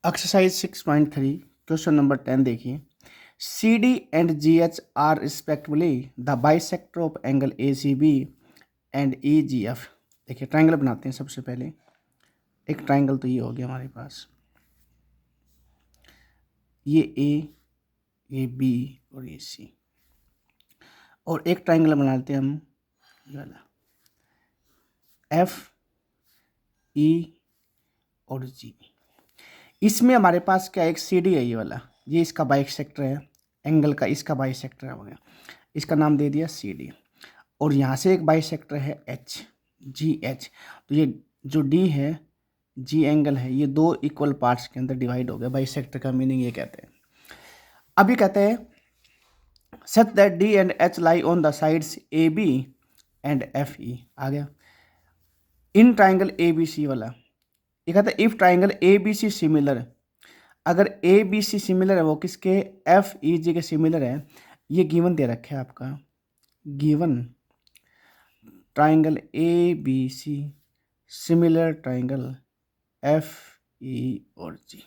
Exercise 6.3 question number 10 देखिए। C D and G H are respectively the bisector of angle A C B and E G F. देखिए triangle बनाते हैं। सबसे पहले एक triangle तो ये हो गया हमारे पास, ये बी और ये सी, और एक ट्राइंगल बना लेते हैं हम ये वाला एफ ई और जी। इसमें हमारे पास क्या एक सी डी है, ये वाला, ये इसका बाइसेक्टर है, एंगल का इसका बाइसेक्टर हो गया, इसका नाम दे दिया सी डी। और यहाँ से एक बाइसेक्टर है एच जी एच। तो ये जो डी है, जी एंगल है, ये दो इक्वल पार्ट्स के अंदर डिवाइड हो गया। बाइसेक्टर का मीनिंग ये कहते हैं। अभी कहते हैं सच that D and H lie on the sides A B and F E. आ गया इन ट्राइंगल ए बी सी वाला। ये कहता है if triangle A B C similar, अगर ए बी सी सिमिलर है वो किसके, एफ ई जी के सिमिलर है। ये गिवन दे रखे है आपका, given triangle A B C similar triangle F E और जी।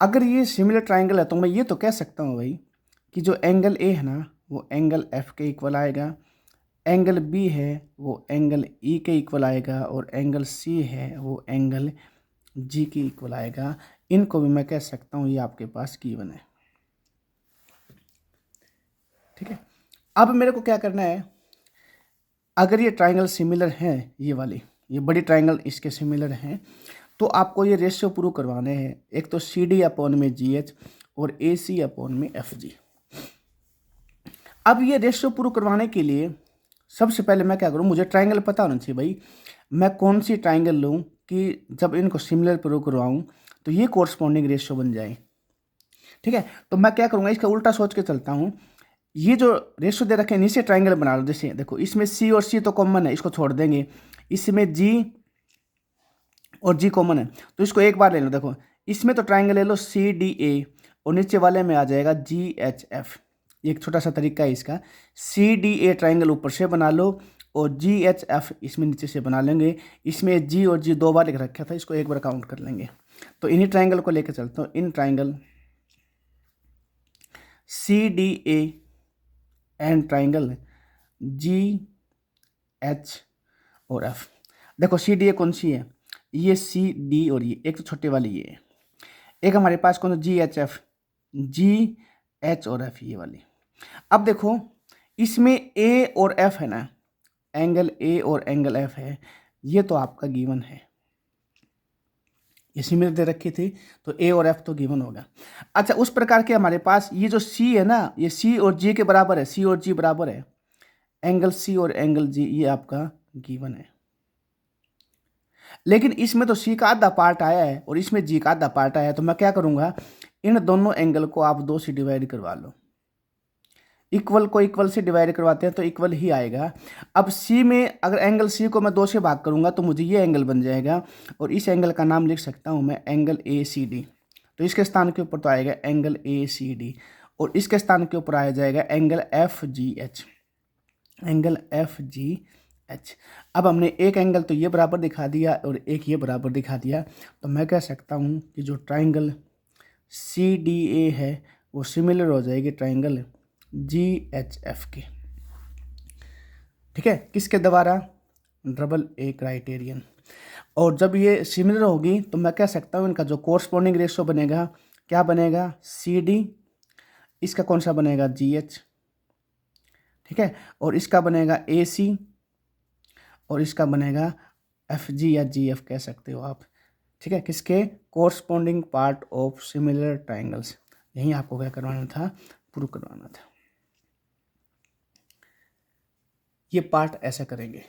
अगर ये सिमिलर ट्राइंगल है तो मैं ये तो कह सकता हूँ भाई कि जो एंगल ए है ना वो एंगल एफ के इक्वल आएगा, एंगल बी है वो एंगल ई के इक्वल आएगा, और एंगल सी है वो एंगल जी के इक्वल आएगा। इनको भी मैं कह सकता हूँ ये आपके पास गिवन है। ठीक है, अब मेरे को क्या करना है, अगर ये ट्राइंगल सिमिलर है, ये वाली ये बड़ी ट्राइंगल इसके सिमिलर हैं, तो आपको ये रेशियो प्रूव करवाने हैं। एक तो सी डी अपॉन में जी एच और ए सी अपॉन में एफ जी। अब ये रेशियो प्रूव करवाने के लिए सबसे पहले मैं क्या करूँ, मुझे ट्राइंगल पता होना चाहिए भाई, मैं कौन सी ट्राइंगल लूँ कि जब इनको सिमिलर प्रूव करवाऊँ तो ये कोरस्पॉन्डिंग रेशियो बन जाए। ठीक है, तो मैं क्या करूँगा, इसका उल्टा सोच के चलता हूँ। ये जो रेशियो दे रखे हैं नीचे ट्राइंगल बना लो। जैसे देखो इसमें सी और सी तो कॉमन है, इसको छोड़ देंगे। इसमें जी और जी कॉमन है तो इसको एक बार ले लो। देखो इसमें तो ट्राइंगल ले लो सी डी ए, और नीचे वाले में आ जाएगा जी एच एफ। एक छोटा सा तरीका है इसका, सी डी ए ट्राइंगल ऊपर से बना लो और जी एच एफ इसमें नीचे से बना लेंगे। इसमें जी और जी दो बार लिख रखा था, इसको एक बार काउंट कर लेंगे। तो इन्हीं ट्राइंगल को लेकर चलता हूँ। In triangle C D A and triangle G H और एफ। देखो सी डी ए कौन सी है, ये सी डी, और ये एक तो छोटे वाली ये है, एक हमारे पास कौन सा जी एच एफ, जी एच और एफ ये वाली। अब देखो इसमें ए और एफ है ना, एंगल ए और एंगल एफ है, ये तो आपका गिवन है, ये सिमिलर दे रखी थी तो ए और एफ तो गिवन होगा। अच्छा उस प्रकार के हमारे पास ये जो सी है ना, ये सी और जी के बराबर है, सी और जी बराबर है, एंगल सी और एंगल जी ये आपका गिवन है। लेकिन इसमें तो सी का आधा पार्ट आया है और इसमें जी का आधा पार्ट आया है, तो मैं क्या करूँगा, इन दोनों एंगल को आप दो से डिवाइड करवा लो। इक्वल को इक्वल से डिवाइड करवाते हैं तो इक्वल ही आएगा। अब सी में अगर एंगल सी को मैं दो से भाग करूँगा तो मुझे ये एंगल बन जाएगा, और इस एंगल का नाम लिख सकता हूँ मैं एंगल ए सी डी। तो इसके स्थान के ऊपर तो आएगा एंगल ए सी डी, और इसके स्थान के ऊपर आ जाएगा angle F G H, angle F G H. अब हमने एक एंगल तो ये बराबर दिखा दिया और एक ये बराबर दिखा दिया, तो मैं कह सकता हूँ कि जो ट्राइंगल सी डी ए है वो सिमिलर हो जाएगी ट्राइंगल जी एच एफ के। ठीक है, किसके द्वारा, डबल ए क्राइटेरियन। और जब ये सिमिलर होगी तो मैं कह सकता हूँ इनका जो कोरस्पॉन्डिंग रेशियो बनेगा, क्या बनेगा, सी डी, इसका कौन सा बनेगा, जी एच। ठीक है, और इसका बनेगा ए सी, और इसका बनेगा एफ जी या जी एफ कह सकते हो आप। ठीक है, किसके, corresponding part of similar triangles. यही आपको क्या करवाना था, प्रूव करवाना था। ये पार्ट ऐसा करेंगे।